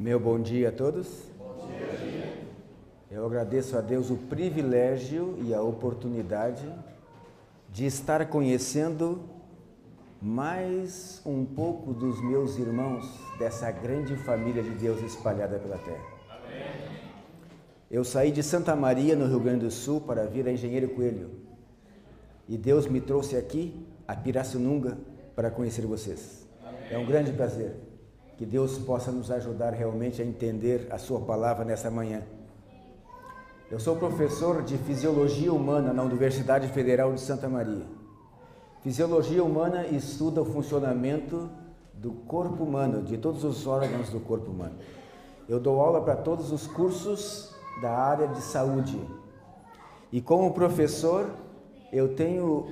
Meu bom dia a todos. Bom dia. Eu agradeço a Deus o privilégio e a oportunidade de estar conhecendo mais um pouco dos meus irmãos dessa grande família de Deus espalhada pela terra. Amém. Eu saí de Santa Maria, no Rio Grande do Sul, para vir a Engenheiro Coelho. E Deus me trouxe aqui, a Pirassununga, para conhecer vocês. Amém. É um grande prazer. Que Deus possa nos ajudar realmente a entender a sua palavra nessa manhã. Eu sou professor de Fisiologia Humana na Universidade Federal de Santa Maria. Fisiologia Humana estuda o funcionamento do corpo humano, de todos os órgãos do corpo humano. Eu dou aula para todos os cursos da área de saúde. E como professor, eu tenho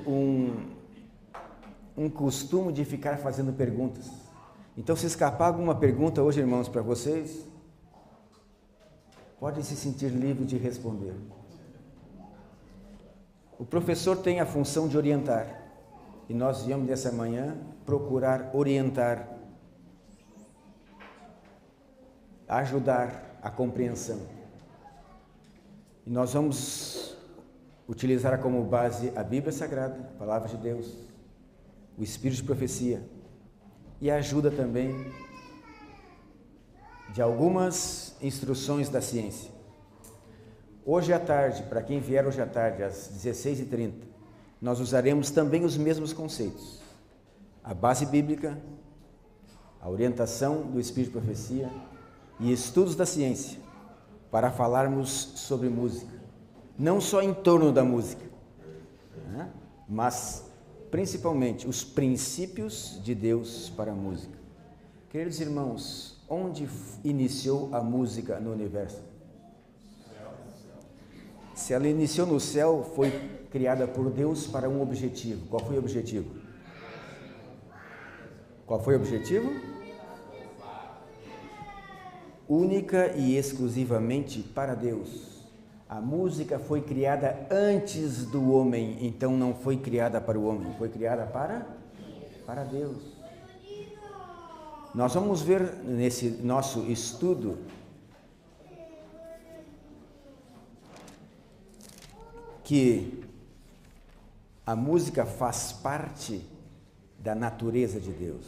um costume de ficar fazendo perguntas. Então, se escapar alguma pergunta hoje, irmãos, para vocês, podem se sentir livres de responder. O professor tem a função de orientar, e nós viemos dessa manhã procurar orientar, ajudar a compreensão. E nós vamos utilizar como base a Bíblia Sagrada, a Palavra de Deus, o Espírito de Profecia, e a ajuda também de algumas instruções da ciência. Hoje à tarde, para quem vier hoje à tarde, às 16h30, nós usaremos também os mesmos conceitos. A base bíblica, a orientação do Espírito de Profecia e estudos da ciência, para falarmos sobre música. Não só em torno da música, mas principalmente os princípios de Deus para a música. Queridos irmãos, onde iniciou a música no universo? Se ela iniciou no céu, foi criada por Deus para um objetivo. Qual foi o objetivo? Qual foi o objetivo? Única e exclusivamente para Deus. A música foi criada antes do homem, então não foi criada para o homem, foi criada para Deus. Nós vamos ver nesse nosso estudo que a música faz parte da natureza de Deus.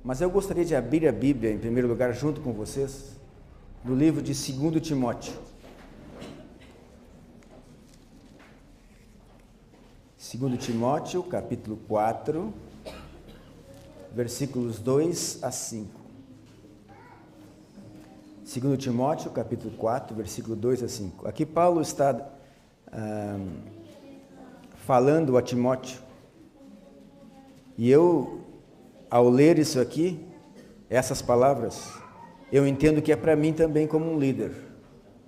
Mas eu gostaria de abrir a Bíblia, em primeiro lugar, junto com vocês, no livro de 2 Timóteo. 2 Timóteo, capítulo 4, versículos 2 a 5. 2 Timóteo, capítulo 4, versículo 2 a 5. Aqui Paulo está falando a Timóteo. E eu, ao ler isso aqui, essas palavras, eu entendo que é para mim também como um líder.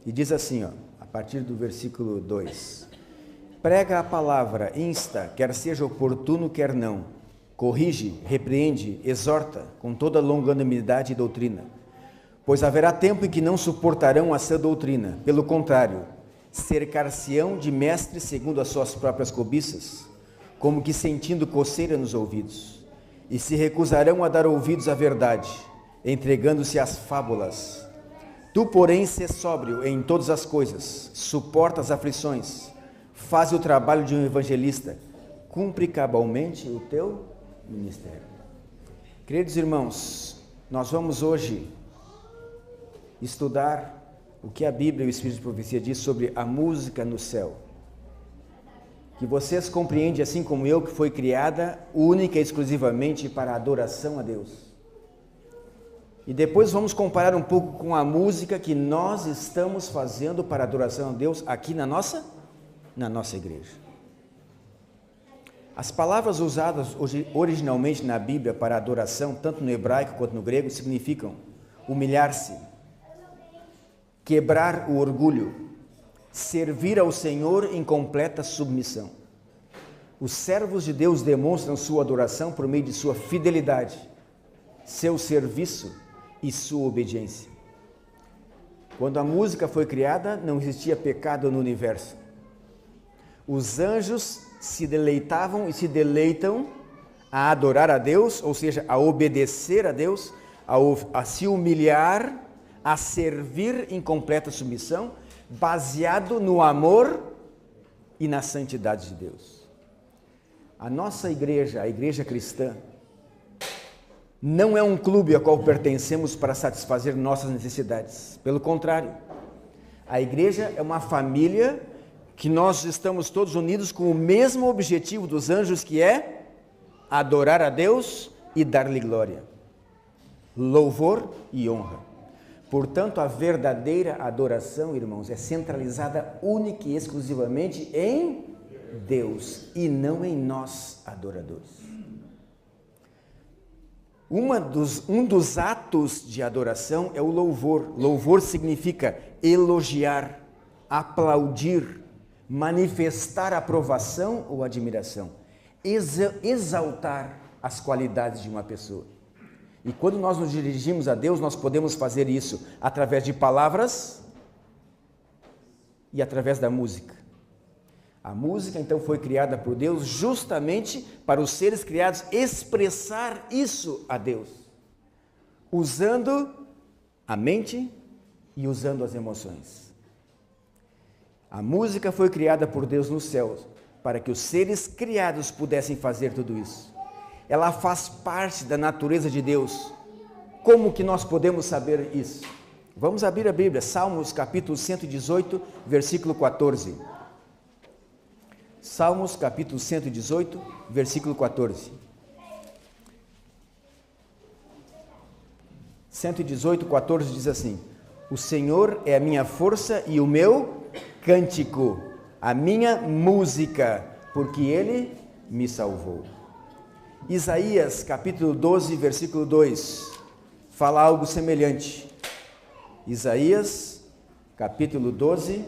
E diz assim, a partir do versículo 2. Prega a palavra, insta, quer seja oportuno, quer não. Corrige, repreende, exorta, com toda longanimidade e doutrina. Pois haverá tempo em que não suportarão a sã doutrina. Pelo contrário, cercar-se-ão de mestres segundo as suas próprias cobiças, como que sentindo coceira nos ouvidos. E se recusarão a dar ouvidos à verdade, entregando-se às fábulas. Tu, porém, sê sóbrio em todas as coisas, suporta as aflições, faz o trabalho de um evangelista, cumpre cabalmente o teu ministério. Queridos irmãos, nós vamos hoje estudar o que a Bíblia e o Espírito de Profecia diz sobre a música no céu. Que vocês compreendem, assim como eu, que foi criada única e exclusivamente para a adoração a Deus. E depois vamos comparar um pouco com a música que nós estamos fazendo para a adoração a Deus aqui na nossa igreja. As palavras usadas originalmente na Bíblia para adoração, tanto no hebraico quanto no grego, significam humilhar-se, quebrar o orgulho, servir ao Senhor em completa submissão. Os servos de Deus demonstram sua adoração por meio de sua fidelidade, seu serviço e sua obediência. Quando a música foi criada, não existia pecado no universo. Os anjos se deleitavam e se deleitam a adorar a Deus, ou seja, a obedecer a Deus, a se humilhar, a servir em completa submissão, baseado no amor e na santidade de Deus. A nossa igreja, a igreja cristã, não é um clube ao qual pertencemos para satisfazer nossas necessidades. Pelo contrário, a igreja é uma família que nós estamos todos unidos com o mesmo objetivo dos anjos, que é adorar a Deus e dar-lhe glória, louvor e honra. Portanto, a verdadeira adoração, irmãos, é centralizada única e exclusivamente em Deus e não em nós, adoradores. Um dos atos de adoração é o louvor. Louvor significa elogiar, aplaudir, manifestar aprovação ou admiração, exaltar as qualidades de uma pessoa. E quando nós nos dirigimos a Deus, nós podemos fazer isso através de palavras e através da música. A música, então, foi criada por Deus justamente para os seres criados expressar isso a Deus, usando a mente e usando as emoções. A música foi criada por Deus nos céus para que os seres criados pudessem fazer tudo isso. Ela faz parte da natureza de Deus. Como que nós podemos saber isso? Vamos abrir a Bíblia, Salmos capítulo 118, versículo 14. Salmos capítulo 118, versículo 14. 118, 14 diz assim: o Senhor é a minha força e o meu cântico, a minha música, porque Ele me salvou. Isaías capítulo 12, versículo 2, fala algo semelhante. Isaías capítulo 12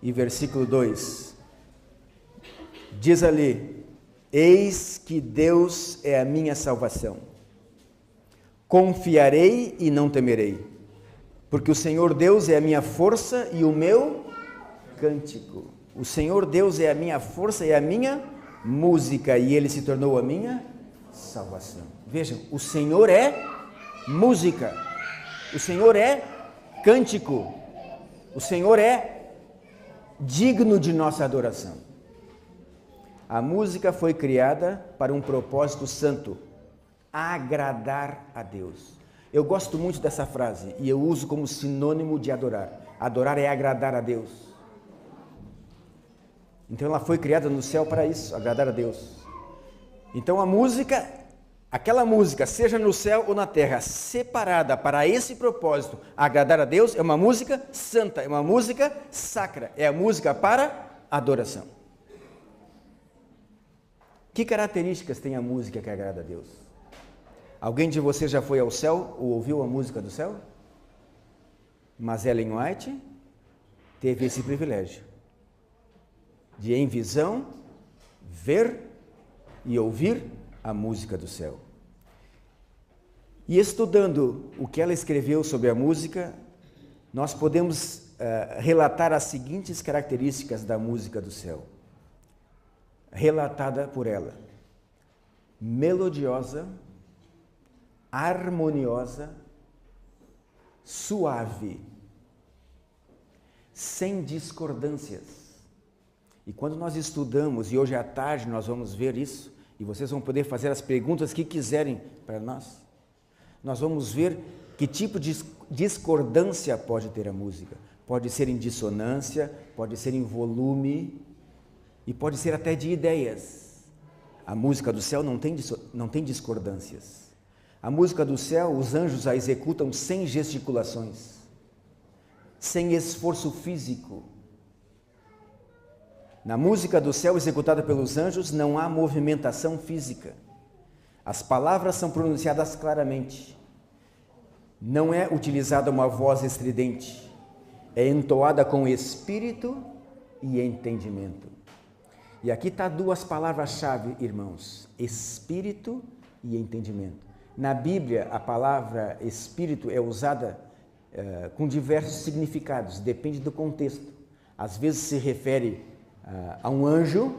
e versículo 2. Diz ali: eis que Deus é a minha salvação. Confiarei e não temerei, porque o Senhor Deus é a minha força e o meu cântico. O Senhor Deus é a minha força e a minha música, e Ele se tornou a minha salvação. Vejam, o Senhor é música, o Senhor é cântico, o Senhor é digno de nossa adoração. A música foi criada para um propósito santo: agradar a Deus. Eu gosto muito dessa frase e eu uso como sinônimo de adorar. Adorar é agradar a Deus. Então ela foi criada no céu para isso, agradar a Deus. Então a música, aquela música, seja no céu ou na terra, separada para esse propósito, agradar a Deus, é uma música santa, é uma música sacra, é a música para adoração. Que características tem a música que agrada a Deus? Alguém de vocês já foi ao céu ou ouviu a música do céu? Mas Ellen White teve esse privilégio de, em visão, ver e ouvir a música do céu. E estudando o que ela escreveu sobre a música, nós podemos relatar as seguintes características da música do céu, relatada por ela: melodiosa, harmoniosa, suave, sem discordâncias. E quando nós estudamos, e hoje à tarde nós vamos ver isso, e vocês vão poder fazer as perguntas que quiserem para nós, nós vamos ver que tipo de discordância pode ter a música. Pode ser em dissonância, pode ser em volume, e pode ser até de ideias. A música do céu não tem discordâncias. A música do céu, os anjos a executam sem gesticulações, sem esforço físico. Na música do céu executada pelos anjos não há movimentação física. As palavras são pronunciadas claramente. Não é utilizada uma voz estridente. É entoada com espírito e entendimento. E aqui está duas palavras-chave, irmãos: espírito e entendimento. Na Bíblia, a palavra espírito é usada com diversos significados, depende do contexto. Às vezes se refere a um anjo,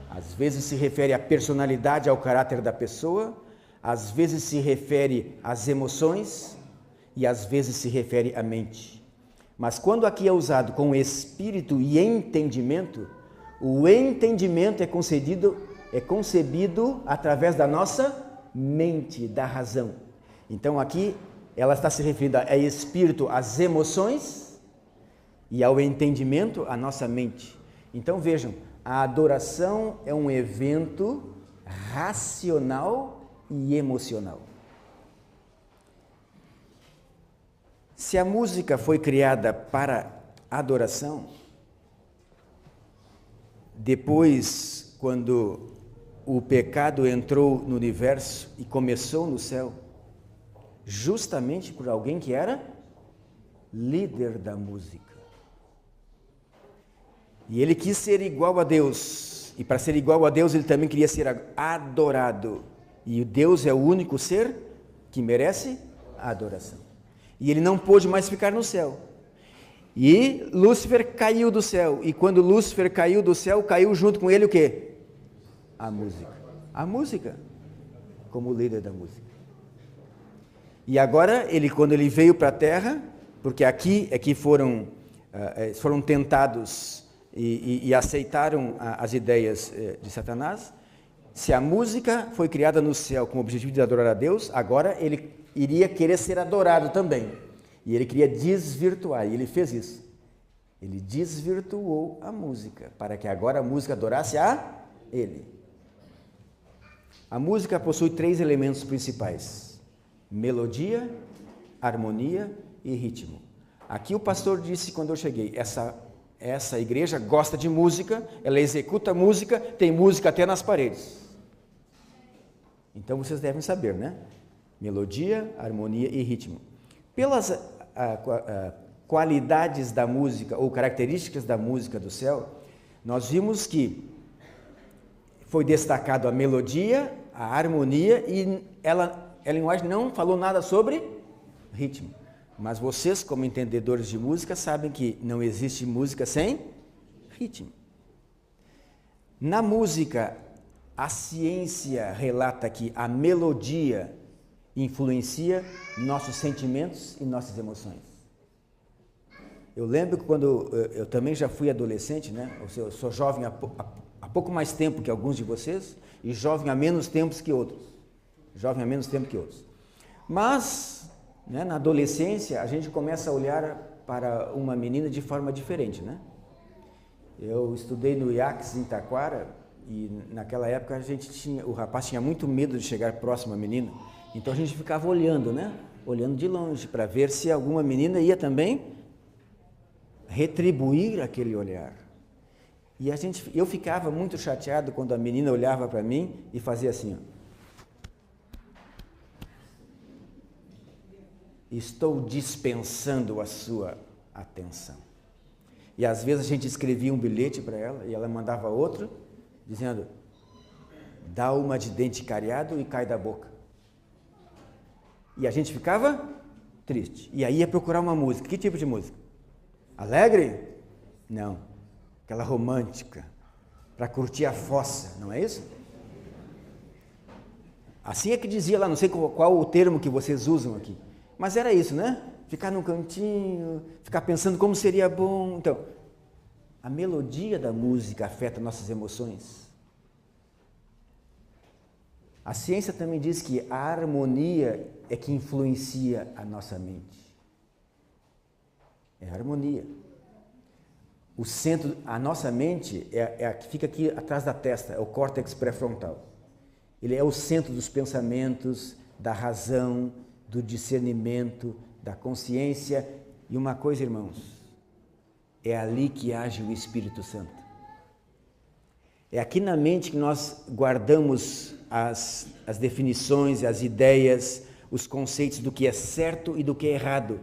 às vezes se refere à personalidade, ao caráter da pessoa, às vezes se refere às emoções, e às vezes se refere à mente. Mas quando aqui é usado com espírito e entendimento, o entendimento é concebido através da nossa mente, da razão. Então aqui ela está se referindo a espírito, às emoções, e ao entendimento, à nossa mente. Então vejam, a adoração é um evento racional e emocional. Se a música foi criada para adoração, depois, quando o pecado entrou no universo e começou no céu, justamente por alguém que era líder da música. E ele quis ser igual a Deus, e para ser igual a Deus ele também queria ser adorado. E Deus é o único ser que merece a adoração. E ele não pôde mais ficar no céu. E Lúcifer caiu do céu. E quando Lúcifer caiu do céu, caiu junto com ele o quê? A música. A música, como líder da música. E agora, quando ele veio para a terra, porque aqui é que foram tentados e aceitaram as ideias de Satanás, se a música foi criada no céu com o objetivo de adorar a Deus, agora ele iria querer ser adorado também. E ele queria desvirtuar, e ele fez isso. Ele desvirtuou a música, para que agora a música adorasse a ele. A música possui 3 elementos principais: melodia, harmonia e ritmo. Aqui o pastor disse quando eu cheguei, essa igreja gosta de música, ela executa música, tem música até nas paredes. Então vocês devem saber, né? Melodia, harmonia e ritmo. Pelas qualidades da música ou características da música do céu, nós vimos que foi destacado a melodia, a harmonia, e Ellen White não falou nada sobre ritmo. Mas vocês, como entendedores de música, sabem que não existe música sem ritmo. Na música, a ciência relata que a melodia influencia nossos sentimentos e nossas emoções. Eu lembro que quando eu também já fui adolescente, né? Eu sou jovem há pouco mais tempo que alguns de vocês e jovem há menos tempo que outros. Mas, né, na adolescência, a gente começa a olhar para uma menina de forma diferente, né? Eu estudei no IACS em Taquara e naquela época o rapaz tinha muito medo de chegar próximo à menina. Então a gente ficava olhando, né? Olhando de longe para ver se alguma menina ia também retribuir aquele olhar. E eu ficava muito chateado quando a menina olhava para mim e fazia assim, ó. Estou dispensando a sua atenção. E às vezes a gente escrevia um bilhete para ela e ela mandava outro, dizendo: dá uma de dente cariado e cai da boca. E a gente ficava triste. E aí ia procurar uma música. Que tipo de música? Alegre? Não. Aquela romântica. Para curtir a fossa, não é isso? Assim é que dizia lá, não sei qual o termo que vocês usam aqui. Mas era isso, né? Ficar num cantinho, ficar pensando como seria bom. Então, a melodia da música afeta nossas emoções. A ciência também diz que a harmonia é que influencia a nossa mente. É a harmonia. O centro, a nossa mente é a que fica aqui atrás da testa, é o córtex pré-frontal. Ele é o centro dos pensamentos, da razão, do discernimento, da consciência. E uma coisa, irmãos, é ali que age o Espírito Santo. É aqui na mente que nós guardamos as definições, as ideias, os conceitos do que é certo e do que é errado.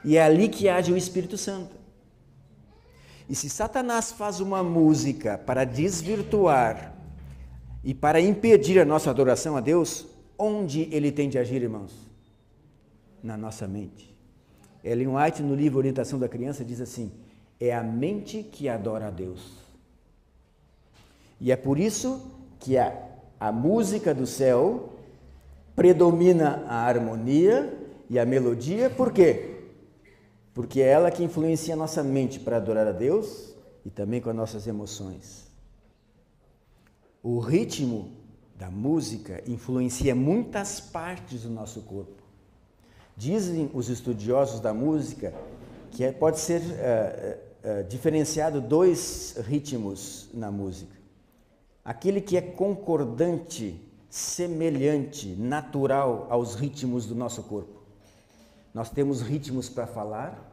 E é ali que age o Espírito Santo. E se Satanás faz uma música para desvirtuar e para impedir a nossa adoração a Deus, onde ele tem de agir, irmãos? Na nossa mente. Ellen White, no livro Orientação da Criança, diz assim: é a mente que adora a Deus. E é por isso que a música do céu predomina a harmonia e a melodia, por quê? Porque é ela que influencia a nossa mente para adorar a Deus e também com as nossas emoções. O ritmo da música influencia muitas partes do nosso corpo. Dizem os estudiosos da música que pode ser diferenciado 2 ritmos na música. Aquele que é concordante, semelhante, natural aos ritmos do nosso corpo. Nós temos ritmos para falar,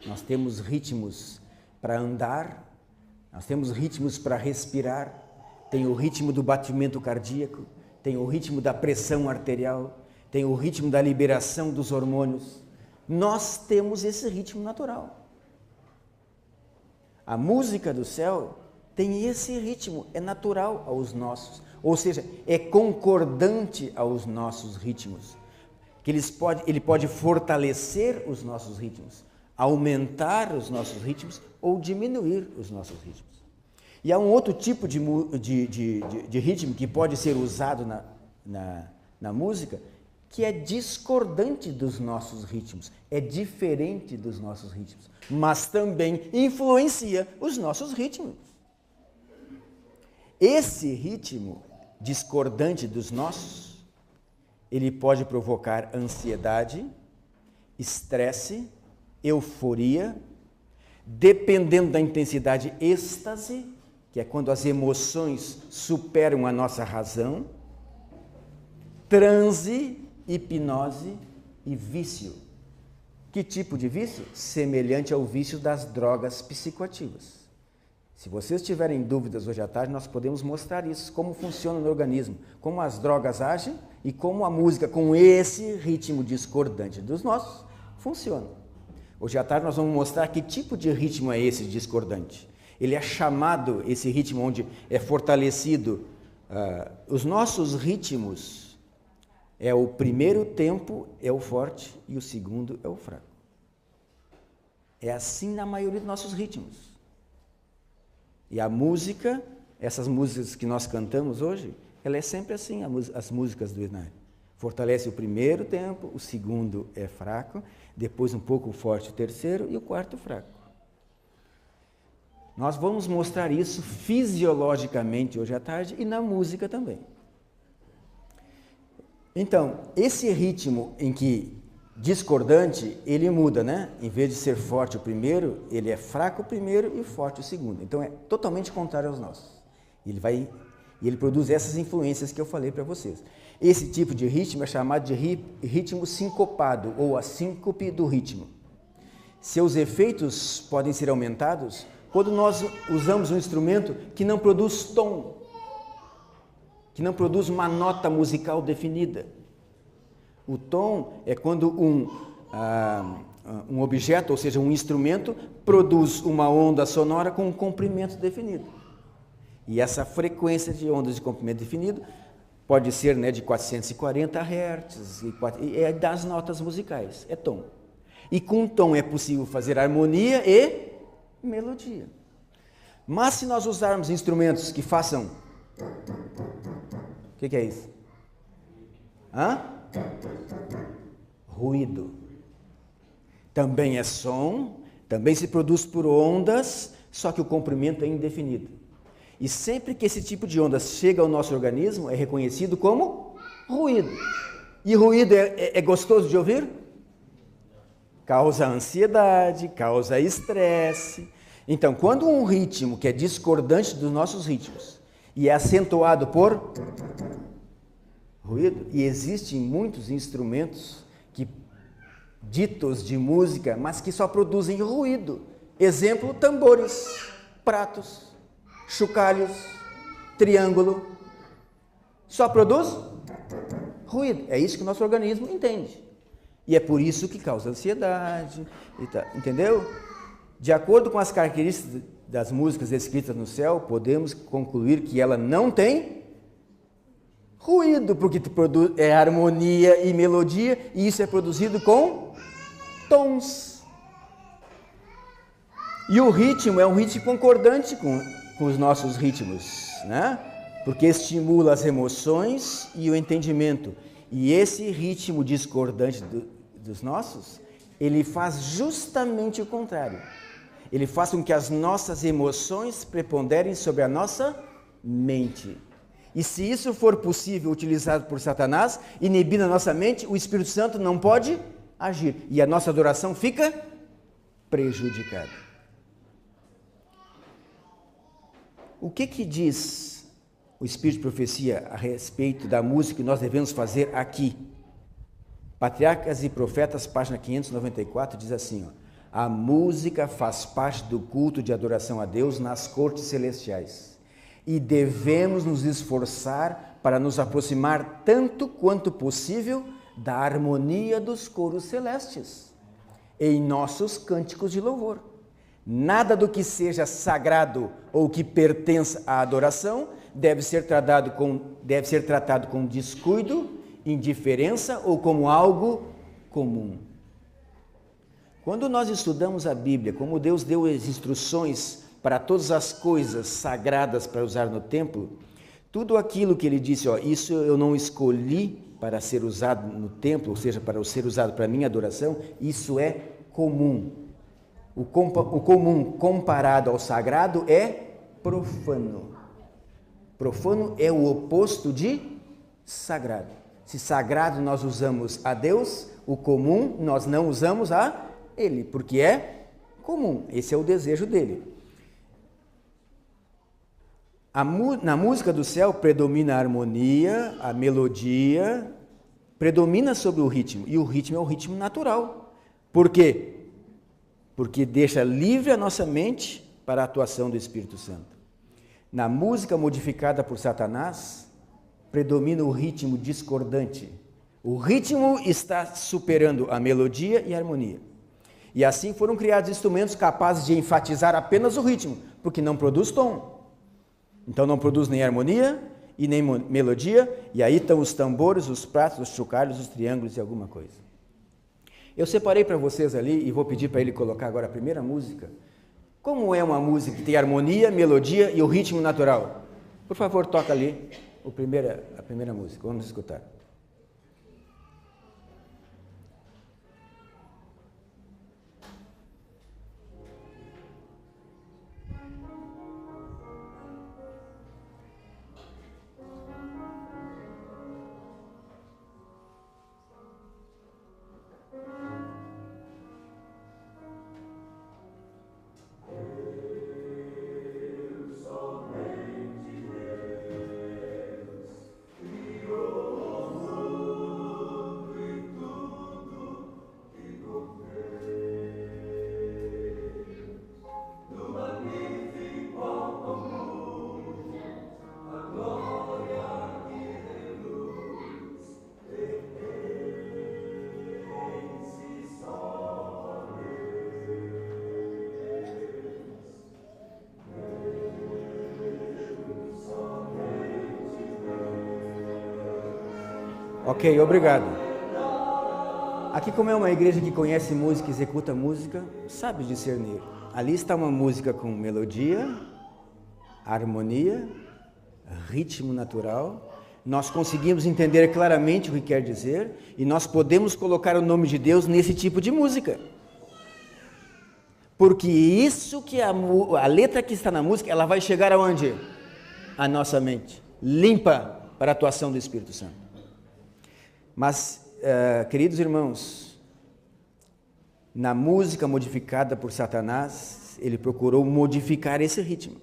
nós temos ritmos para andar, nós temos ritmos para respirar, tem o ritmo do batimento cardíaco, tem o ritmo da pressão arterial, tem o ritmo da liberação dos hormônios. Nós temos esse ritmo natural. A música do céu tem esse ritmo, é natural aos nossos, ou seja, é concordante aos nossos ritmos. Que ele pode fortalecer os nossos ritmos, aumentar os nossos ritmos ou diminuir os nossos ritmos. E há um outro tipo de ritmo que pode ser usado na música, que é discordante dos nossos ritmos, é diferente dos nossos ritmos, mas também influencia os nossos ritmos. Esse ritmo discordante dos nossos, ele pode provocar ansiedade, estresse, euforia, dependendo da intensidade, êxtase, que é quando as emoções superam a nossa razão, transe, hipnose e vício. Que tipo de vício? Semelhante ao vício das drogas psicoativas. Se vocês tiverem dúvidas hoje à tarde, nós podemos mostrar isso, como funciona no organismo, como as drogas agem e como a música com esse ritmo discordante dos nossos funciona. Hoje à tarde nós vamos mostrar que tipo de ritmo é esse discordante. Ele é chamado, esse ritmo onde é fortalecido os nossos ritmos, é o primeiro tempo é o forte e o segundo é o fraco. É assim na maioria dos nossos ritmos. E a música, essas músicas que nós cantamos hoje, ela é sempre assim, as músicas do Inari. Fortalece o primeiro tempo, o segundo é fraco, depois um pouco forte o terceiro e o quarto fraco. Nós vamos mostrar isso fisiologicamente hoje à tarde e na música também. Então, esse ritmo em que discordante, ele muda, né? Em vez de ser forte o primeiro, ele é fraco o primeiro e forte o segundo. Então, é totalmente contrário aos nossos. Ele produz essas influências que eu falei para vocês. Esse tipo de ritmo é chamado de ritmo sincopado, ou a síncope do ritmo. Seus efeitos podem ser aumentados quando nós usamos um instrumento que não produz tom, que não produz uma nota musical definida. O tom é quando um objeto, ou seja, um instrumento, produz uma onda sonora com um comprimento definido. E essa frequência de ondas de comprimento definido pode ser, né, de 440 Hz, e é das notas musicais, é tom. E com tom é possível fazer harmonia e melodia. Mas se nós usarmos instrumentos que façam... O que é isso? Ruído. Também é som, também se produz por ondas, só que o comprimento é indefinido. E sempre que esse tipo de ondas chega ao nosso organismo, é reconhecido como ruído. E ruído é gostoso de ouvir? Causa ansiedade, causa estresse. Então, quando um ritmo que é discordante dos nossos ritmos e é acentuado por ruído, e existem muitos instrumentos ditos de música, mas que só produzem ruído. Exemplo, tambores, pratos, chocalhos, triângulo. Só produz ruído. É isso que o nosso organismo entende. E é por isso que causa ansiedade, entendeu? De acordo com as características das músicas escritas no céu, podemos concluir que ela não tem ruído, porque é harmonia e melodia, e isso é produzido com tons. E o ritmo é um ritmo concordante com os nossos ritmos, né? Porque estimula as emoções e o entendimento. E esse ritmo discordante dos nossos, ele faz justamente o contrário. Ele faz com que as nossas emoções preponderem sobre a nossa mente. E se isso for possível, utilizado por Satanás, inibindo a nossa mente, o Espírito Santo não pode agir. E a nossa adoração fica prejudicada. O que diz o Espírito de Profecia a respeito da música que nós devemos fazer aqui? Patriarcas e Profetas, página 594, diz assim, ó, a música faz parte do culto de adoração a Deus nas cortes celestiais e devemos nos esforçar para nos aproximar tanto quanto possível da harmonia dos coros celestes em nossos cânticos de louvor. Nada do que seja sagrado ou que pertença à adoração deve ser tratado com descuido, indiferença ou como algo comum. Quando nós estudamos a Bíblia, como Deus deu as instruções para todas as coisas sagradas para usar no templo, tudo aquilo que ele disse, ó, isso eu não escolhi para ser usado no templo, ou seja, para ser usado para minha adoração, isso é comum. O comum comparado ao sagrado é profano. Profano é o oposto de sagrado. Se sagrado nós usamos a Deus, o comum nós não usamos a Ele, porque é comum. Esse é o desejo dele. Na música do céu predomina a harmonia, a melodia, predomina sobre o ritmo. E o ritmo é o ritmo natural. Por quê? Porque deixa livre a nossa mente para a atuação do Espírito Santo. Na música modificada por Satanás, predomina o ritmo discordante. O ritmo está superando a melodia e a harmonia. E assim foram criados instrumentos capazes de enfatizar apenas o ritmo, porque não produz tom. Então não produz nem harmonia e nem melodia, e aí estão os tambores, os pratos, os chocalhos, os triângulos e alguma coisa. Eu separei para vocês ali e vou pedir para ele colocar agora a primeira música. Como é uma música que tem harmonia, melodia e o ritmo natural? Por favor, toca ali a primeira música, vamos escutar. Ok, obrigado. Aqui, como é uma igreja que conhece música, executa música, sabe discernir. Ali está uma música com melodia, harmonia, ritmo natural. Nós conseguimos entender claramente o que quer dizer e nós podemos colocar o nome de Deus nesse tipo de música. Porque isso que a letra que está na música, ela vai chegar aonde? A nossa mente, limpa para a atuação do Espírito Santo. Mas, queridos irmãos, na música modificada por Satanás, ele procurou modificar esse ritmo.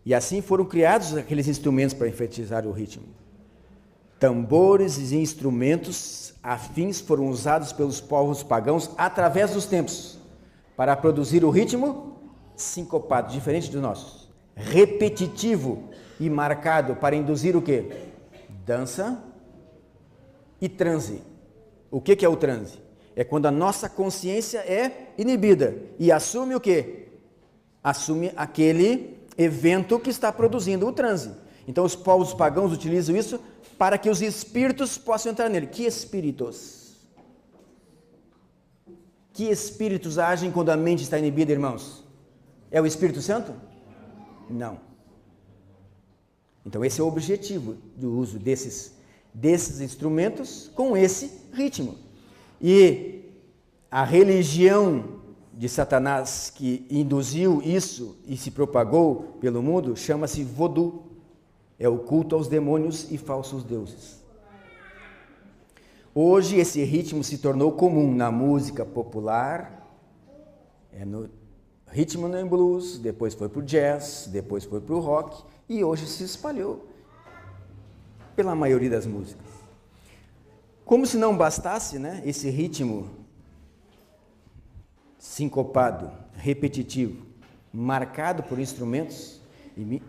E assim foram criados aqueles instrumentos para enfatizar o ritmo. Tambores e instrumentos afins foram usados pelos povos pagãos através dos tempos, para produzir o ritmo sincopado, diferente dos nossos, repetitivo e marcado para induzir o quê? Dança e transe. O que é o transe? É quando a nossa consciência é inibida e assume o quê? Assume aquele evento que está produzindo o transe. Então os povos pagãos utilizam isso para que os espíritos possam entrar nele. Que espíritos? Que espíritos agem quando a mente está inibida, irmãos? É o Espírito Santo? Não. Então esse é o objetivo do uso desses instrumentos com esse ritmo. E a religião de Satanás que induziu isso e se propagou pelo mundo chama-se voodoo. É o culto aos demônios e falsos deuses. Hoje esse ritmo se tornou comum na música popular, no rhythm and blues, depois foi para o jazz, depois foi para o rock e hoje se espalhou pela maioria das músicas. Como se não bastasse, né, esse ritmo sincopado, repetitivo, marcado por instrumentos.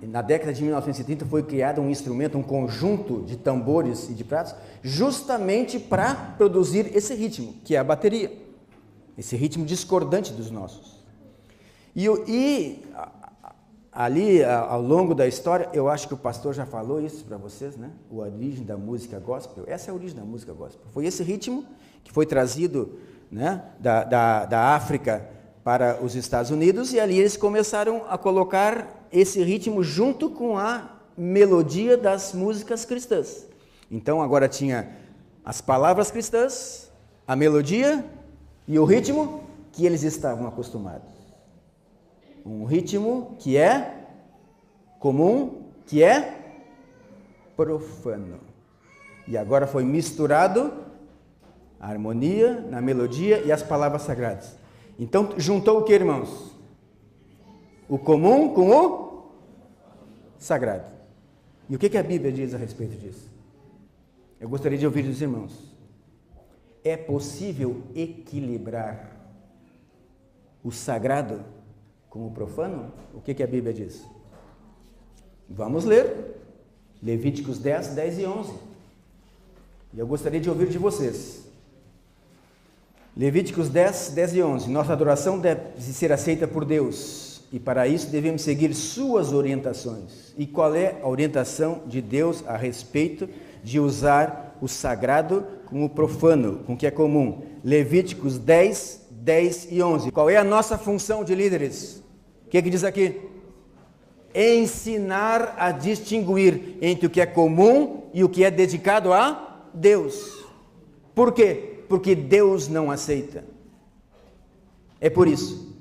Na década de 1930 foi criado um instrumento, um conjunto de tambores e de pratos, justamente para produzir esse ritmo, que é a bateria, esse ritmo discordante dos nossos. Ali, ao longo da história, eu acho que o pastor já falou isso para vocês, né? A origem da música gospel, essa é a origem da música gospel. Foi esse ritmo que foi trazido, né, da África para os Estados Unidos, e ali eles começaram a colocar esse ritmo junto com a melodia das músicas cristãs. Então agora tinha as palavras cristãs, a melodia e o ritmo que eles estavam acostumados. Um ritmo que é comum, que é profano. E agora foi misturado a harmonia na melodia e as palavras sagradas. Então, juntou o que, irmãos? O comum com o sagrado. E o que a Bíblia diz a respeito disso? Eu gostaria de ouvir dos irmãos. É possível equilibrar o sagrado com o profano? O que a Bíblia diz? Vamos ler. Levíticos 10, 10 e 11. E eu gostaria de ouvir de vocês. Levíticos 10, 10 e 11. Nossa adoração deve ser aceita por Deus. E para isso devemos seguir suas orientações. E qual é a orientação de Deus a respeito de usar o sagrado com o profano, com o que é comum? Levíticos 10, 10 e 11. Qual é a nossa função de líderes? O que diz aqui? Ensinar a distinguir entre o que é comum e o que é dedicado a Deus. Por quê? Porque Deus não aceita. É por isso.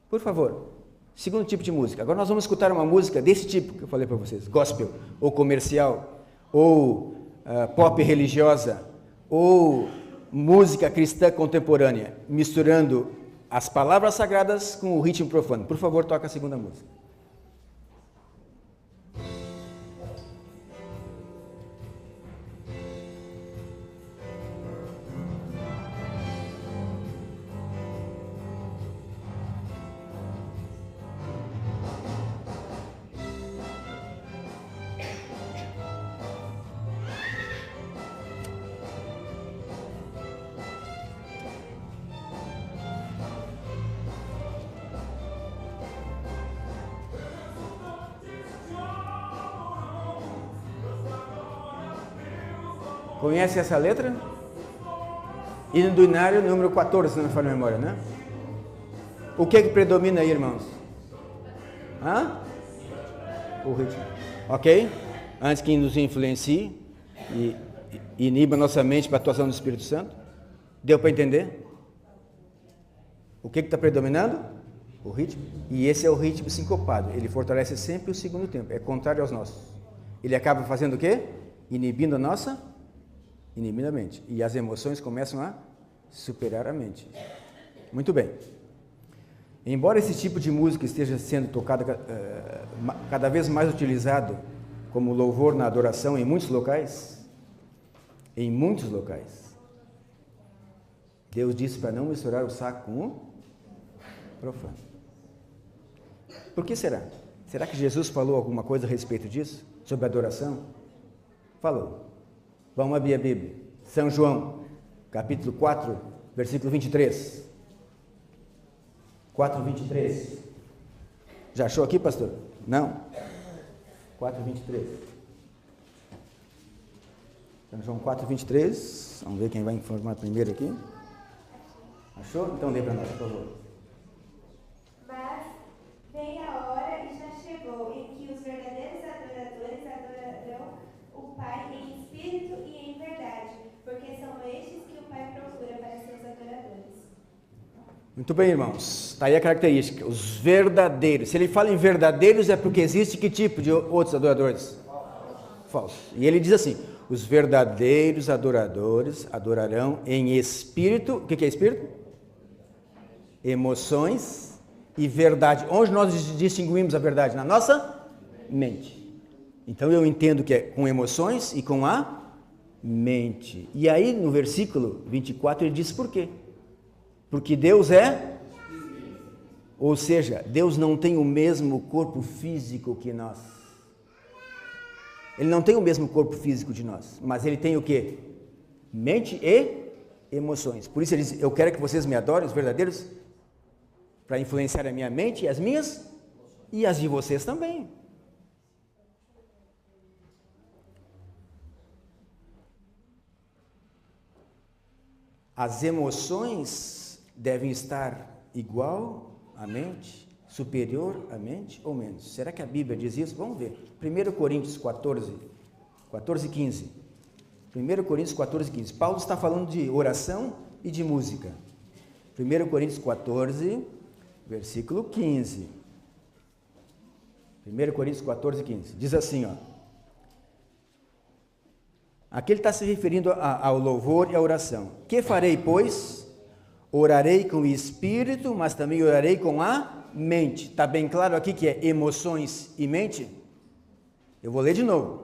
Por favor, segundo tipo de música. Agora nós vamos escutar uma música desse tipo que eu falei para vocês. Gospel, ou comercial, ou pop religiosa, ou música cristã contemporânea, misturando as palavras sagradas com o ritmo profano. Por favor, toca a segunda música. Conhece essa letra? Hino do Inário, número 14, se não me falha a memória, né? O que predomina aí, irmãos? O ritmo. Ok? Antes que nos influencie e iniba nossa mente para a atuação do Espírito Santo. Deu para entender? O que está predominando? O ritmo. E esse é o ritmo sincopado. Ele fortalece sempre o segundo tempo. É contrário aos nossos. Ele acaba fazendo o quê? Inibindo a nossa mente. E as emoções começam a superar a mente. Muito bem. Embora esse tipo de música esteja sendo tocado cada vez mais utilizado como louvor na adoração em muitos locais, Deus disse para não misturar o sacro com o profano. Por que será? Será que Jesus falou alguma coisa a respeito disso? Sobre adoração? Falou. Vamos abrir a Bíblia. São João, capítulo 4, versículo 23. 4, 23. Já achou aqui, pastor? Não? 4, 23. São João 4, 23. Vamos ver quem vai informar primeiro aqui. Achou? Então lê para nós, por favor. Mas veio a hora e já chegou em que os verdadeiros adoradores adorarão o Pai em espírito e em verdade, Muito bem, irmãos. Está aí a característica, os verdadeiros. Se ele fala em verdadeiros, é porque existe que tipo de outros adoradores? Falsos. E ele diz assim, os verdadeiros adoradores adorarão em espírito. O que é espírito? Emoções e verdade. Onde nós distinguimos a verdade? Na nossa mente. Então eu entendo que é com emoções e com a mente. E aí no versículo 24 ele diz por quê? Porque Deus é, ou seja, Deus não tem o mesmo corpo físico que nós. Ele não tem o mesmo corpo físico de nós, mas ele tem o quê? Mente e emoções. Por isso ele diz, eu quero que vocês me adorem, os verdadeiros, para influenciar a minha mente e as minhas, e as de vocês também. As emoções devem estar igual à mente, superior à mente ou menos? Será que a Bíblia diz isso? Vamos ver. 1 Coríntios 14, 15. 1 Coríntios 14, 15. Paulo está falando de oração e de música. 1 Coríntios 14, versículo 15. 1 Coríntios 14, 15. Diz assim, ó. Aqui ele está se referindo ao louvor e à oração. Que farei, pois? Orarei com o espírito, mas também orarei com a mente. Está bem claro aqui que é emoções e mente? Eu vou ler de novo.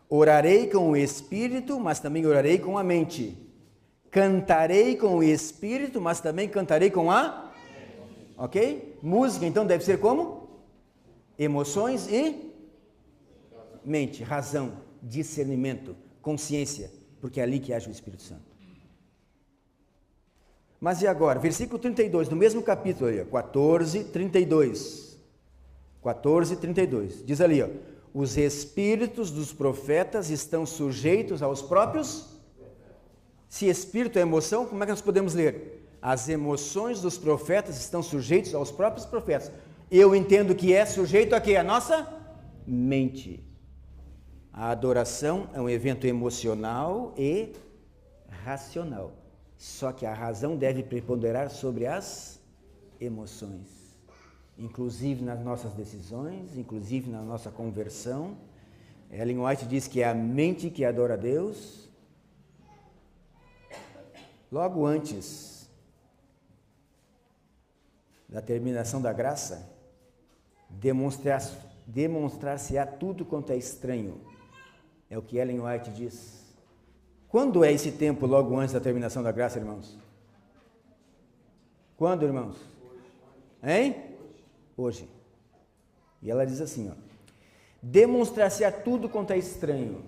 Orarei com o espírito, mas também orarei com a mente. Cantarei com o espírito, mas também cantarei com a mente. Ok? Música, então, deve ser como? Emoções e mente, razão, discernimento, consciência, porque é ali que age o Espírito Santo. Mas e agora? Versículo 32, no mesmo capítulo, ali, 14, 32. 14, 32. Diz ali, ó, os espíritos dos profetas estão sujeitos aos próprios... Se espírito é emoção, como é que nós podemos ler? As emoções dos profetas estão sujeitos aos próprios profetas. Eu entendo que é sujeito a quê? A nossa mente. A adoração é um evento emocional e racional. Só que a razão deve preponderar sobre as emoções, inclusive nas nossas decisões, inclusive na nossa conversão. Ellen White diz que é a mente que adora a Deus. Logo antes da terminação da graça, demonstrar-se-á tudo quanto é estranho. É o que Ellen White diz. Quando é esse tempo logo antes da terminação da graça, irmãos? Quando, irmãos? Hein? Hoje. E ela diz assim, ó. Demonstrar-se-á tudo quanto é estranho.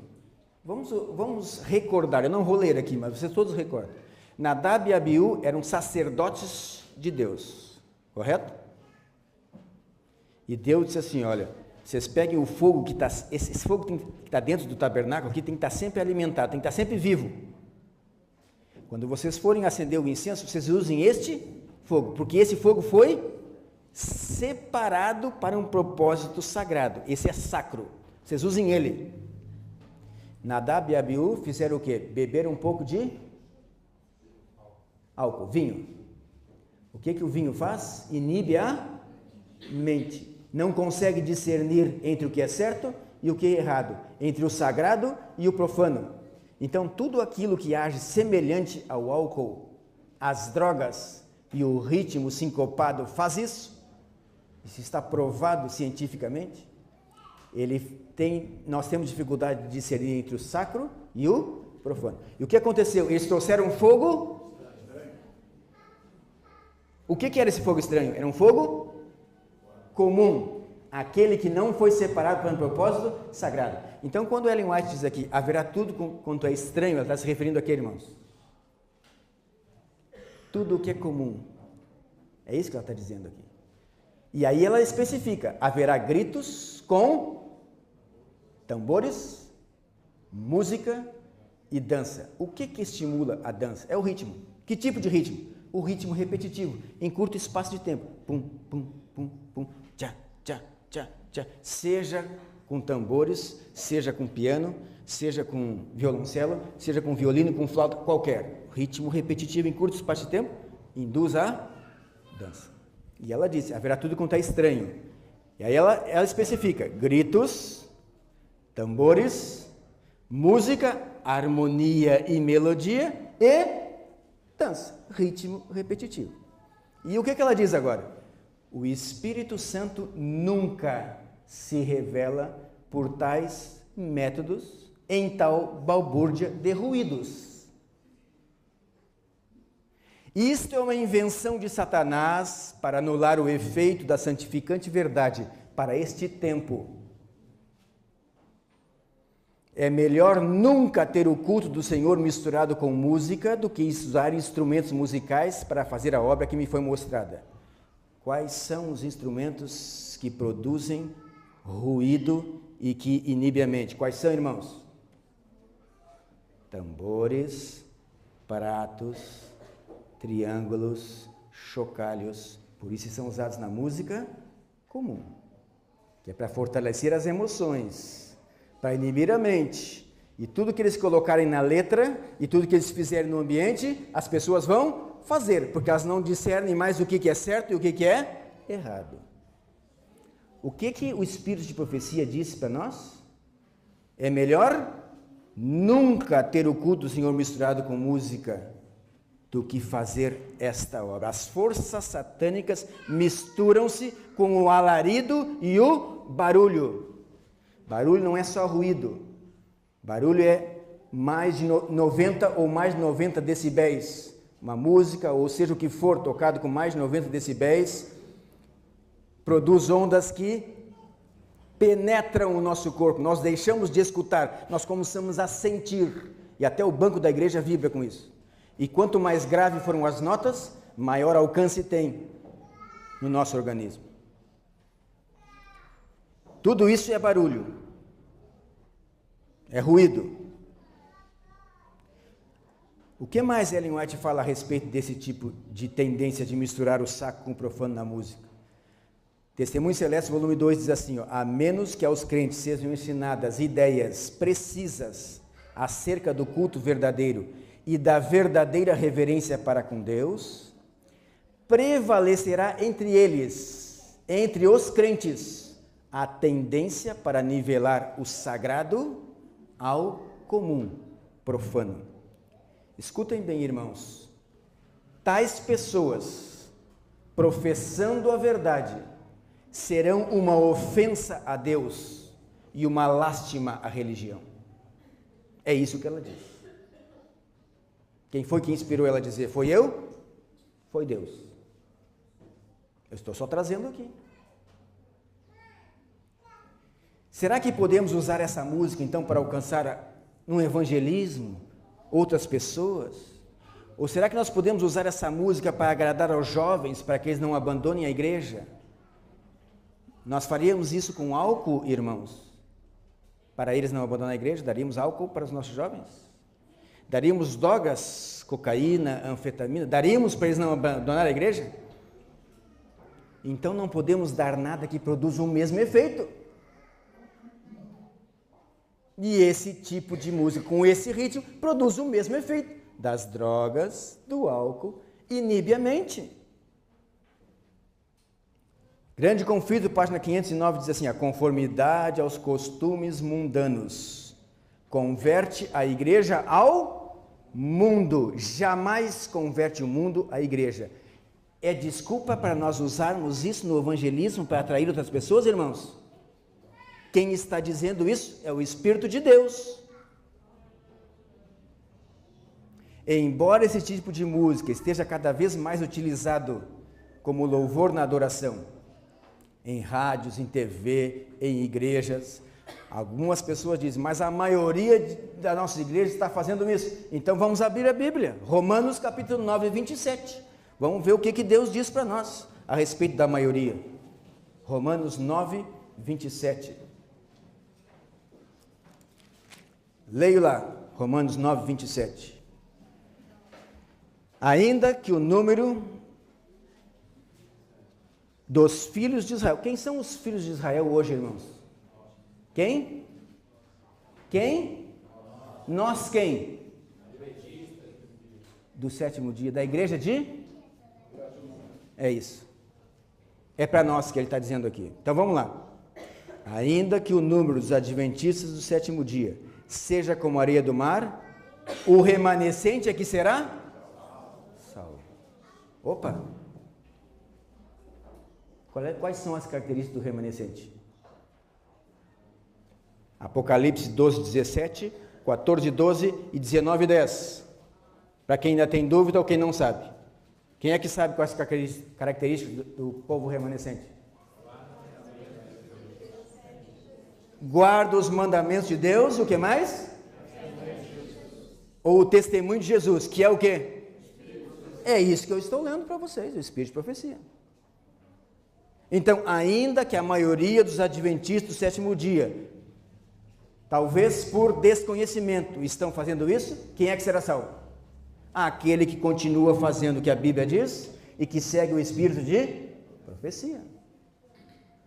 Vamos recordar, eu não vou ler aqui, mas vocês todos recordam. Nadab e Abiú eram sacerdotes de Deus, correto? E Deus disse assim, olha, vocês peguem o fogo que está, esse fogo que está dentro do tabernáculo aqui tem que estar sempre alimentado, tem que estar sempre vivo. Quando vocês forem acender o incenso, vocês usem este fogo, porque esse fogo foi separado para um propósito sagrado. Esse é sacro. Vocês usem ele. Nadab e Abiú fizeram o quê? Beberam um pouco de álcool, vinho. O que o vinho faz? Inibe a mente. Não consegue discernir entre o que é certo e o que é errado, entre o sagrado e o profano. Então, tudo aquilo que age semelhante ao álcool, às drogas e o ritmo sincopado faz isso. Isso está provado cientificamente. Nós temos dificuldade de discernir entre o sacro e o profano. E o que aconteceu? Eles trouxeram fogo. O que era esse fogo estranho? Era um fogo comum, aquele que não foi separado para um propósito sagrado. Então, quando Ellen White diz aqui, haverá tudo quanto é estranho, ela está se referindo a quê, irmãos? Tudo o que é comum. É isso que ela está dizendo aqui. E aí ela especifica, haverá gritos com tambores, música e dança. O que estimula a dança? É o ritmo. Que tipo de ritmo? O ritmo repetitivo, em curto espaço de tempo. Pum, pum, pum, pum, tchá, tchá, tchá, tchá. Seja com tambores, seja com piano, seja com violoncelo, seja com violino, com flauta, qualquer. Ritmo repetitivo em curto espaço de tempo induz a dança. E ela disse, haverá tudo quanto é estranho. E aí ela especifica, gritos, tambores, música, harmonia e melodia e dança, ritmo repetitivo. E o que ela diz agora? O Espírito Santo nunca se revela por tais métodos em tal balbúrdia de ruídos. Isto é uma invenção de Satanás para anular o efeito da santificante verdade para este tempo. É melhor nunca ter o culto do Senhor misturado com música do que usar instrumentos musicais para fazer a obra que me foi mostrada. Quais são os instrumentos que produzem ruído e que inibe a mente? Quais são, irmãos? Tambores, pratos, triângulos, chocalhos. Por isso são usados na música comum, que é para fortalecer as emoções, para inibir a mente. E tudo que eles colocarem na letra e tudo que eles fizerem no ambiente, as pessoas vão fazer, porque elas não discernem mais o que é certo e o que é errado. O que o Espírito de profecia disse para nós? É melhor nunca ter o culto do Senhor misturado com música do que fazer esta obra. As forças satânicas misturam-se com o alarido e o barulho. Barulho não é só ruído. Barulho é mais de 90 ou mais de 90 decibéis. Uma música, ou seja o que for, tocado com mais de 90 decibéis, produz ondas que penetram o nosso corpo. Nós deixamos de escutar, nós começamos a sentir. E até o banco da igreja vibra com isso. E quanto mais grave foram as notas, maior alcance tem no nosso organismo. Tudo isso é barulho, é ruído. O que mais Ellen White fala a respeito desse tipo de tendência de misturar o sacro com o profano na música? Testemunho Celeste, volume 2, diz assim, a menos que aos crentes sejam ensinadas ideias precisas acerca do culto verdadeiro e da verdadeira reverência para com Deus, prevalecerá entre eles, entre os crentes, a tendência para nivelar o sagrado ao comum, profano. Escutem bem, irmãos, tais pessoas, professando a verdade, serão uma ofensa a Deus e uma lástima à religião. É isso que ela diz. Quem foi que inspirou ela a dizer? Foi eu? Foi Deus. Eu estou só trazendo aqui. Será que podemos usar essa música então para alcançar um evangelismo, outras pessoas? Ou será que nós podemos usar essa música para agradar aos jovens, para que eles não abandonem a igreja? Nós faríamos isso com álcool, irmãos? Para eles não abandonar a igreja, daríamos álcool para os nossos jovens? Daríamos drogas, cocaína, anfetamina? Daríamos para eles não abandonar a igreja? Então não podemos dar nada que produza o mesmo efeito. E esse tipo de música, com esse ritmo, produz o mesmo efeito. Das drogas, do álcool, inibe a mente. Grande Conflito, página 509, diz assim, a conformidade aos costumes mundanos converte a igreja ao mundo, jamais converte o mundo à igreja. É desculpa para nós usarmos isso no evangelismo para atrair outras pessoas, irmãos? Quem está dizendo isso é o Espírito de Deus. Embora esse tipo de música esteja cada vez mais utilizado como louvor na adoração, em rádios, em TV, em igrejas, algumas pessoas dizem, mas a maioria da nossa igreja está fazendo isso. Então vamos abrir a Bíblia, Romanos capítulo 9, 27. Vamos ver o que Deus diz para nós a respeito da maioria. Romanos 9, 27. Leio lá, Romanos 9, 27. Ainda que o número dos filhos de Israel. Quem são os filhos de Israel hoje, irmãos? Quem? Quem? Nós quem? Do sétimo dia. Da igreja de? É isso. É para nós que ele está dizendo aqui. Então vamos lá. Ainda que o número dos adventistas do sétimo dia seja como a areia do mar, o remanescente aqui será salvo. Opa! Quais são as características do remanescente? Apocalipse 12, 17, 14, 12 e 19, 10. Para quem ainda tem dúvida ou quem não sabe. Quem é que sabe quais as características do povo remanescente? Guarda os mandamentos de Deus, o que mais? Ou o testemunho de Jesus, que é o quê? É isso que eu estou lendo para vocês, o Espírito de Profecia. Então, ainda que a maioria dos adventistas do sétimo dia, talvez por desconhecimento, estão fazendo isso, quem é que será salvo? Aquele que continua fazendo o que a Bíblia diz e que segue o Espírito de Profecia.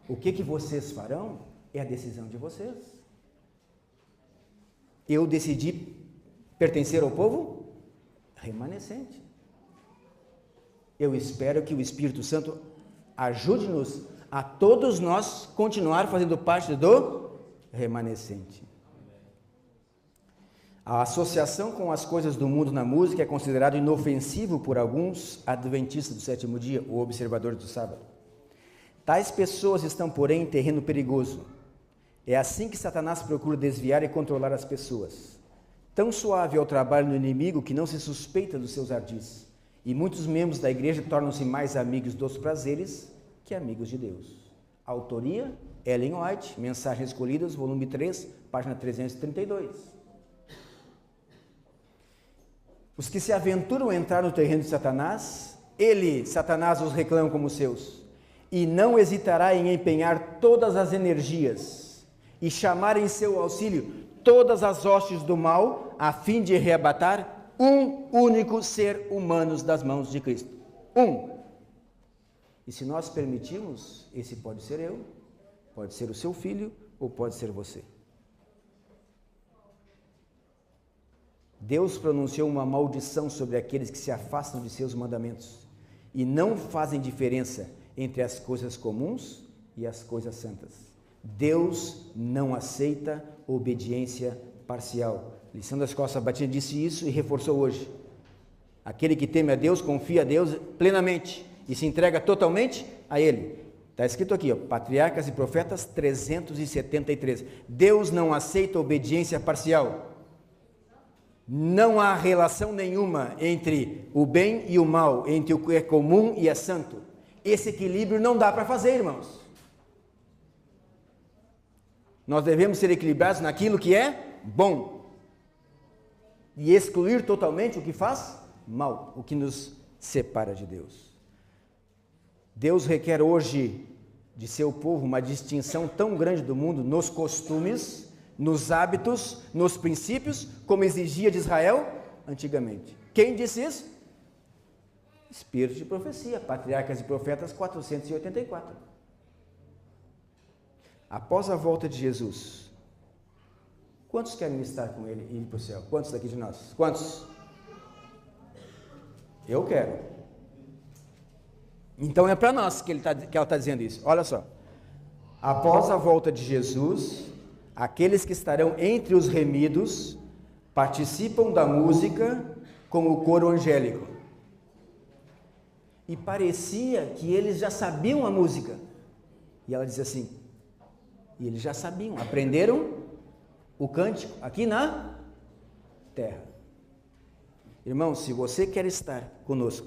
O que vocês farão é a decisão de vocês. Eu decidi pertencer ao povo remanescente. Eu espero que o Espírito Santo ajude-nos a todos nós continuar fazendo parte do remanescente. A associação com as coisas do mundo na música é considerado inofensivo por alguns adventistas do sétimo dia, ou observadores do sábado. Tais pessoas estão, porém, em terreno perigoso. É assim que Satanás procura desviar e controlar as pessoas. Tão suave é o trabalho do inimigo que não se suspeita dos seus ardis. E muitos membros da igreja tornam-se mais amigos dos prazeres que amigos de Deus. Autoria, Ellen White, Mensagens Escolhidas, volume 3, página 332. Os que se aventuram a entrar no terreno de Satanás, Satanás, os reclama como seus, e não hesitará em empenhar todas as energias e chamar em seu auxílio todas as hostes do mal, a fim de arrebatar um único ser humano das mãos de Cristo. E se nós permitirmos, esse pode ser eu, pode ser o seu filho ou pode ser você. Deus pronunciou uma maldição sobre aqueles que se afastam de seus mandamentos e não fazem diferença entre as coisas comuns e as coisas santas. Deus não aceita obediência parcial. Lição da Escola Sabatina disse isso e reforçou hoje. Aquele que teme a Deus, confia a Deus plenamente e se entrega totalmente a Ele. Está escrito aqui, Patriarcas e Profetas 373. Deus não aceita obediência parcial. Não há relação nenhuma entre o bem e o mal, entre o que é comum e é santo. Esse equilíbrio não dá para fazer, irmãos. Nós devemos ser equilibrados naquilo que é bom e excluir totalmente o que faz mal, o que nos separa de Deus. Deus requer hoje de seu povo uma distinção tão grande do mundo nos costumes, nos hábitos, nos princípios, como exigia de Israel antigamente. Quem disse isso? Espírito de Profecia, Patriarcas e Profetas 484. Após a volta de Jesus, quantos querem estar com Ele e ir para o céu? Quantos daqui de nós? Quantos? Eu quero. Então é para nós que ela está dizendo isso. Olha só. Após a volta de Jesus, aqueles que estarão entre os remidos participam da música com o coro angélico. E parecia que eles já sabiam a música. E ela diz assim, e eles já sabiam, aprenderam o cântico aqui na terra. Irmão, se você quer estar conosco,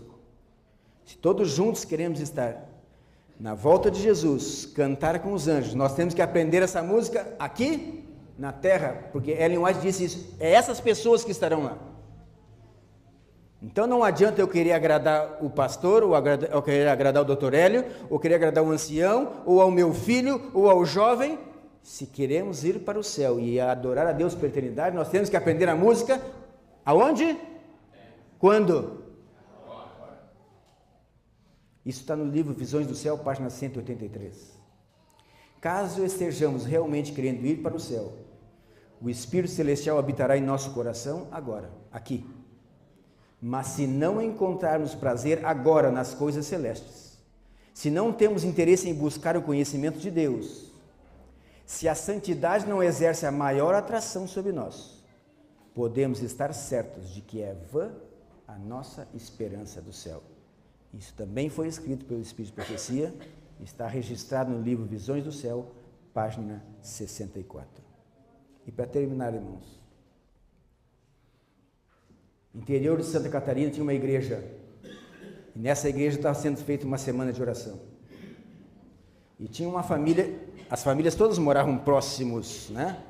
se todos juntos queremos estar na volta de Jesus, cantar com os anjos, nós temos que aprender essa música aqui na terra, porque Ellen White disse isso, é essas pessoas que estarão lá. Então não adianta eu querer agradar o pastor, ou querer agradar o Dr. Hélio, ou querer agradar o ancião, ou ao meu filho, ou ao jovem. Se queremos ir para o céu e adorar a Deus por eternidade, nós temos que aprender a música aonde? Quando? Isso está no livro Visões do Céu, página 183. Caso estejamos realmente querendo ir para o céu, o Espírito Celestial habitará em nosso coração agora, aqui. Mas se não encontrarmos prazer agora nas coisas celestes, se não temos interesse em buscar o conhecimento de Deus, se a santidade não exerce a maior atração sobre nós, podemos estar certos de que é vã a nossa esperança do céu. Isso também foi escrito pelo Espírito de Profecia, está registrado no livro Visões do Céu, página 64. E para terminar, irmãos, no interior de Santa Catarina tinha uma igreja, e nessa igreja estava sendo feita uma semana de oração. E tinha uma família, as famílias todas moravam próximos, né,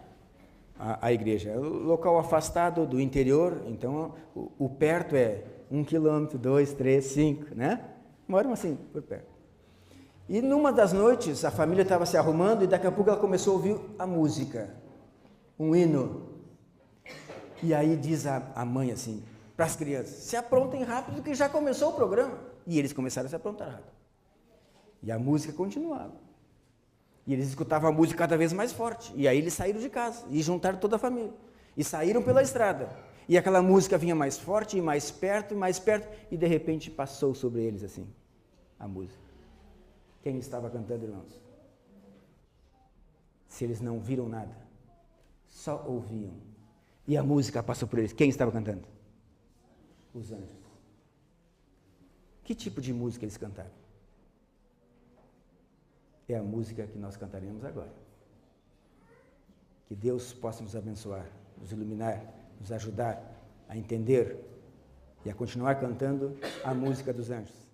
à igreja. O local afastado do interior, então o perto é 1 quilômetro, 2, 3, 5, né? Moram assim, por perto. E numa das noites, a família estava se arrumando e daqui a pouco ela começou a ouvir a música, um hino. E aí diz a mãe assim, para as crianças, se aprontem rápido que já começou o programa. E eles começaram a se aprontar rápido. E a música continuava. E eles escutavam a música cada vez mais forte. E aí eles saíram de casa e juntaram toda a família. E saíram pela estrada. E aquela música vinha mais forte e mais perto, e de repente passou sobre eles assim, a música. Quem estava cantando, irmãos? Se eles não viram nada, só ouviam. E a música passou por eles. Quem estava cantando? Os anjos. Que tipo de música eles cantaram? É a música que nós cantaremos agora. Que Deus possa nos abençoar, nos iluminar, nos ajudar a entender e a continuar cantando a música dos anjos.